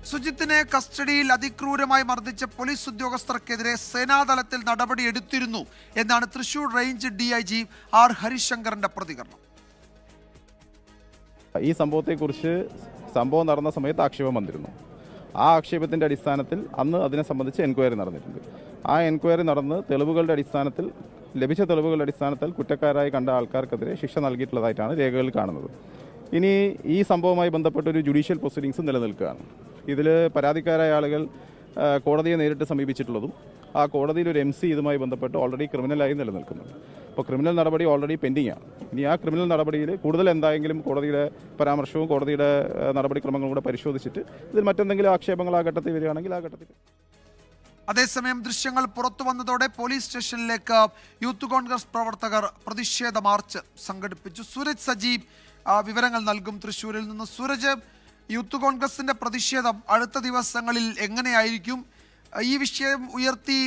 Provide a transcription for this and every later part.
സുജിത്തിനെ കസ്റ്റഡിയിൽ അതിക്രൂരമായി മർദ്ദിച്ച പോലീസ് ഉദ്യോഗസ്ഥർക്കെതിരെ സേനാതലത്തിൽ നടപടി എടുത്തിരുന്നു എന്നാണ് തൃശൂർ റേഞ്ച് DIG ആർ ഹരിശങ്കറിന്റെ പ്രതികരണം. ഈ സംഭവത്തെക്കുറിച്ച് സംഭവം നടന്ന സമയത്ത് ആക്ഷേപം വന്നിരുന്നു. ആ ആക്ഷേപത്തിൻ്റെ അടിസ്ഥാനത്തിൽ അന്ന് അതിനെ സംബന്ധിച്ച് എൻക്വയറി നടന്നിട്ടുണ്ട്. ആ എൻക്വയറി നടന്ന് ലഭിച്ച തെളിവുകളുടെ അടിസ്ഥാനത്തിൽ കുറ്റക്കാരായി കണ്ട ആൾക്കാർക്കെതിരെ ശിക്ഷ നൽകിയിട്ടുള്ളതായിട്ടാണ് രേഖകളിൽ കാണുന്നത്. ഇനി ഈ സംഭവവുമായി ബന്ധപ്പെട്ട ഒരു ജുഡീഷ്യൽ പ്രൊസീഡിങ്സ് നിലനിൽക്കുകയാണ്. ഇതിൽ പരാതിക്കാരായ ആളുകൾ കോടതിയെ നേരിട്ട് സമീപിച്ചിട്ടുള്ളതും ആ കോടതിയിൽ ഒരു MC ഇതുമായി ബന്ധപ്പെട്ട് ഓൾറെഡി ക്രിമിനലായി നിലനിൽക്കുന്നുണ്ട്. അപ്പോൾ ക്രിമിനൽ നടപടി ഓൾറെഡി പെൻഡിംഗ് ആണ്. ഇനി ആ ക്രിമിനൽ നടപടിയിൽ കൂടുതൽ എന്തായെങ്കിലും കോടതിയുടെ പരാമർശവും കോടതിയുടെ നടപടിക്രമങ്ങളും കൂടെ പരിശോധിച്ചിട്ട് ഇതിൽ മറ്റെന്തെങ്കിലും ആക്ഷേപങ്ങൾ ആ ഘട്ടത്തിൽ വരികയാണെങ്കിൽ ആ ഘട്ടത്തിൽ. അതേസമയം ദൃശ്യങ്ങൾ പുറത്തു വന്നതോടെ പോലീസ് സ്റ്റേഷനിലേക്ക് യൂത്ത് കോൺഗ്രസ് പ്രവർത്തകർ പ്രതിഷേധ മാർച്ച് സംഘടിപ്പിച്ചു. സൂരജ് സജീവ് വിവരങ്ങൾ നൽകും തൃശ്ശൂരിൽ നിന്ന്. സൂരജ്, യൂത്ത് കോൺഗ്രസിന്റെ പ്രതിഷേധം അടുത്ത ദിവസങ്ങളിൽ എങ്ങനെയായിരിക്കും? ഈ വിഷയം ഉയർത്തി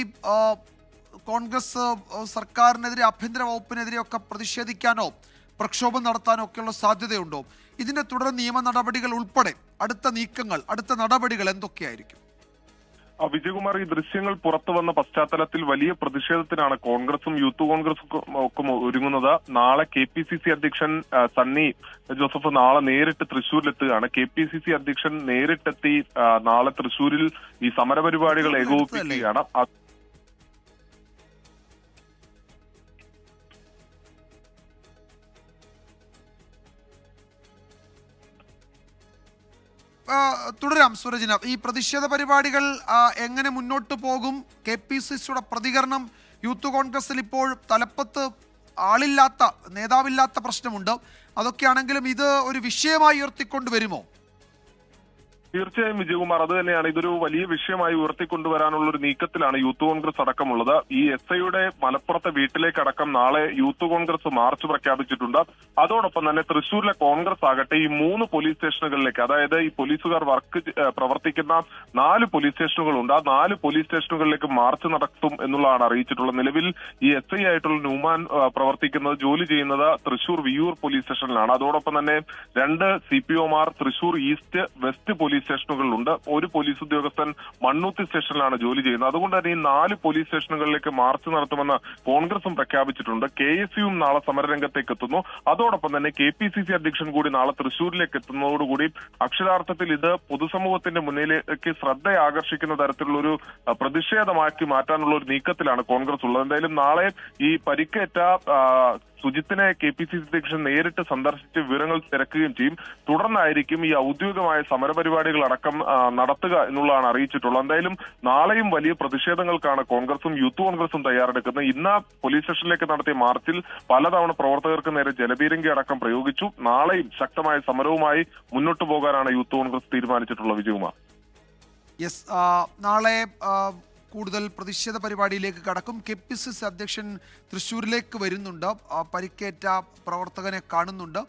കോൺഗ്രസ് സർക്കാരിനെതിരെ, ആഭ്യന്തര വകുപ്പിനെതിരെയൊക്കെ പ്രതിഷേധിക്കാനോ പ്രക്ഷോഭം നടത്താനോ ഒക്കെയുള്ള സാധ്യതയുണ്ടോ? ഇതിന്റെ തുടർ നിയമ നടപടികൾ ഉൾപ്പെടെ അടുത്ത നീക്കങ്ങൾ, അടുത്ത നടപടികൾ എന്തൊക്കെയായിരിക്കും? വിജയകുമാർ, ഈ ദൃശ്യങ്ങൾ പുറത്തു വന്ന പശ്ചാത്തലത്തിൽ വലിയ പ്രതിഷേധത്തിനാണ് കോൺഗ്രസും യൂത്ത് കോൺഗ്രസും ഒക്കെ ഒരുങ്ങുന്നത്. നാളെ KPCC അധ്യക്ഷൻ സണ്ണി ജോസഫ് നാളെ നേരിട്ട് തൃശ്ശൂരിലെത്തുകയാണ്. KPCC അധ്യക്ഷൻ നേരിട്ടെത്തി നാളെ തൃശ്ശൂരിൽ ഈ സമരപരിപാടികൾ ഏകോപിപ്പിക്കുകയാണ്. തുടരാം സൂരജിന. ഈ പ്രതിഷേധ പരിപാടികൾ എങ്ങനെ മുന്നോട്ട് പോകും? KPCCയുടെ പ്രതികരണം, യൂത്ത് കോൺഗ്രസിൽ ഇപ്പോൾ തലപ്പത്ത് ആളില്ലാത്ത, നേതാവില്ലാത്ത പ്രശ്നമുണ്ട്. അതൊക്കെയാണെങ്കിലും ഇത് ഒരു വിഷയമായി ഉയർത്തിക്കൊണ്ടുവരുമോ? തീർച്ചയായും വിജയകുമാർ, അത് തന്നെയാണ്. ഇതൊരു വലിയ വിഷയമായി ഉയർത്തിക്കൊണ്ടുവരാനുള്ള ഒരു നീക്കത്തിലാണ് യൂത്ത് കോൺഗ്രസ് അടക്കമുള്ളത്. ഈ SIയുടെ മലപ്പുറത്തെ വീട്ടിലേക്കടക്കം നാളെ യൂത്ത് കോൺഗ്രസ് മാർച്ച് പ്രഖ്യാപിച്ചിട്ടുണ്ട്. അതോടൊപ്പം തന്നെ തൃശ്ശൂരിലെ കോൺഗ്രസ് ആകട്ടെ ഈ 3 പോലീസ് സ്റ്റേഷനുകളിലേക്ക്, അതായത് ഈ പോലീസുകാർ പ്രവർത്തിക്കുന്ന 4 പോലീസ് സ്റ്റേഷനുകളുണ്ട്, ആ 4 പോലീസ് സ്റ്റേഷനുകളിലേക്ക് മാർച്ച് നടത്തും എന്നുള്ളതാണ് അറിയിച്ചിട്ടുള്ളത്. നിലവിൽ ഈ SI ആയിട്ടുള്ള ന്യൂമാൻ ജോലി ചെയ്യുന്നത് തൃശ്ശൂർ വിയൂർ പോലീസ് സ്റ്റേഷനിലാണ്. അതോടൊപ്പം തന്നെ 2 CPOമാർ തൃശ്ശൂർ ഈസ്റ്റ് വെസ്റ്റ് പോലീസ് സ്റ്റേഷനുകളിലുണ്ട്. ഒരു പോലീസ് ഉദ്യോഗസ്ഥൻ മണ്ണൂത്തി സ്റ്റേഷനിലാണ് ജോലി ചെയ്യുന്നത്. അതുകൊണ്ട് തന്നെ ഈ 4 പോലീസ് സ്റ്റേഷനുകളിലേക്ക് മാർച്ച് നടത്തുമെന്ന് കോൺഗ്രസും പ്രഖ്യാപിച്ചിട്ടുണ്ട്. KSUവും നാളെ സമരരംഗത്തേക്ക് എത്തുന്നു. അതോടൊപ്പം തന്നെ KPCC അധ്യക്ഷൻ കൂടി നാളെ തൃശ്ശൂരിലേക്ക് എത്തുന്നതോടുകൂടി അക്ഷരാർത്ഥത്തിൽ ഇത് പൊതുസമൂഹത്തിന്റെ മുന്നിലേക്ക് ശ്രദ്ധ ആകർഷിക്കുന്ന തരത്തിലുള്ള ഒരു പ്രതിഷേധമാക്കി മാറ്റാനുള്ള ഒരു നീക്കത്തിലാണ് കോൺഗ്രസ് ഉള്ളത്. എന്തായാലും നാളെ ഈ പരിക്കേറ്റ സുജിത്തിനെ KPCC അധ്യക്ഷൻ നേരിട്ട് സന്ദർശിച്ച് വിവരങ്ങൾ തിരക്കുകയും ചെയ്യും. തുടർന്നായിരിക്കും ഈ ഔദ്യോഗികമായ സമരപരിപാടികൾ അടക്കം നടത്തുക എന്നുള്ളതാണ് അറിയിച്ചിട്ടുള്ളത്. എന്തായാലും നാളെയും വലിയ പ്രതിഷേധങ്ങൾക്കാണ് കോൺഗ്രസും യൂത്ത് കോൺഗ്രസും തയ്യാറെടുക്കുന്നത്. ഇന്ന് പോലീസ് സ്റ്റേഷനിലേക്ക് നടത്തിയ മാർച്ചിൽ പലതവണ പ്രവർത്തകർക്ക് നേരെ ജലപീരങ്കി അടക്കം പ്രയോഗിച്ചു. നാളെയും ശക്തമായ സമരവുമായി മുന്നോട്ട് പോകാനാണ് യൂത്ത് കോൺഗ്രസ് തീരുമാനിച്ചിട്ടുള്ളത്. വിജയകുമാർ, നാളെ കൂടുതൽ പ്രതിഷേധ പരിപാടിയിലേക്ക് കടക്കും. KPCC അധ്യക്ഷൻ തൃശ്ശൂരിലേക്ക് വരുന്നുണ്ട്, പരിക്കേറ്റ പ്രവർത്തകനെ കാണുന്നുണ്ട്.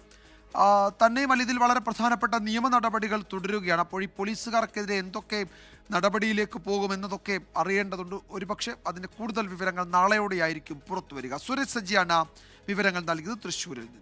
തന്നെയുമല്ല, ഇതിൽ വളരെ പ്രധാനപ്പെട്ട നിയമ നടപടികൾ തുടരുകയാണ്. അപ്പോൾ ഈ പോലീസുകാർക്കെതിരെ എന്തൊക്കെ നടപടിയിലേക്ക് പോകുമെന്നതൊക്കെ അറിയേണ്ടതുണ്ട്. ഒരുപക്ഷെ അതിൻ്റെ കൂടുതൽ വിവരങ്ങൾ നാളെയോടെയായിരിക്കും പുറത്തു വരിക. സുരേഷ് സജിയാണ് വിവരങ്ങൾ നൽകിയത് തൃശ്ശൂരിൽ നിന്ന്.